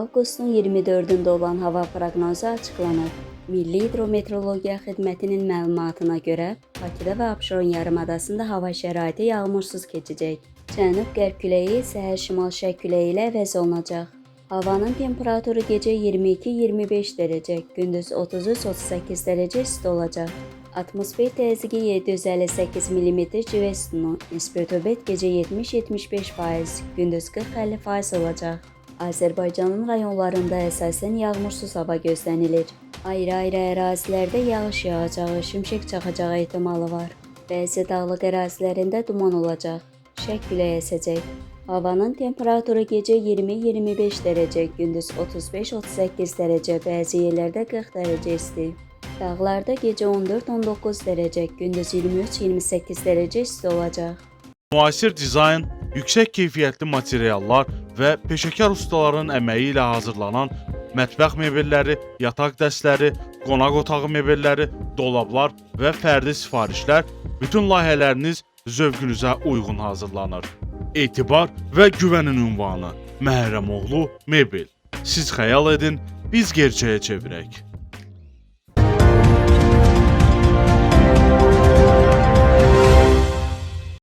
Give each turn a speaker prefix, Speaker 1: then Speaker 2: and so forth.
Speaker 1: Avqustun 24-də olan hava proqnozu açıqlanıb. Milli Hidrometeorologiya Xidmətinin məlumatına görə, Bakıda və Abşeron yarımadasında hava şəraiti yağmursuz keçəcək. Cənub-qərb küləyi səhər şimal-şərq küləyi ilə əvəz olunacaq. Havanın temperaturu gecə 22-25 dərəcə, gündüz 33-38 dərəcə isti olacaq. Atmosfer təzyiqi 758 mm civə sütunu, nisbət gecə 70-75%, gündüz 40-50% olacaq. Azərbaycanın rayonlarında əsasən yağmursuz hava gözlənilir. Ayrı-ayrı ərazilərdə yağış yağacağı, şimşək çaxacağı ehtimalı var. Bəzi dağlıq ərazilərində duman olacaq, şərq küləyi əsəcək. Havanın temperaturu gecə 20-25 dərəcə, gündüz 35-38 dərəcə, bəzi yerlərdə 40 dərəcə isti. Dağlarda gecə 14-19 dərəcə, gündüz 23-28 dərəcə isti olacaq.
Speaker 2: Müasir dizayn, yüksək keyfiyyətli materiallar və peşəkar ustaların əməyi ilə hazırlanan mətbəx mebelləri, yataq dəstləri, qonaq otağı mebelləri, dolablar və fərdi sifarişlər bütün layihələriniz zövqünüzə uyğun hazırlanır. Etibar və güvənin ünvanı Məhrəmoğlu Mebel. Siz xəyal edin, biz gerçəyə çevirək.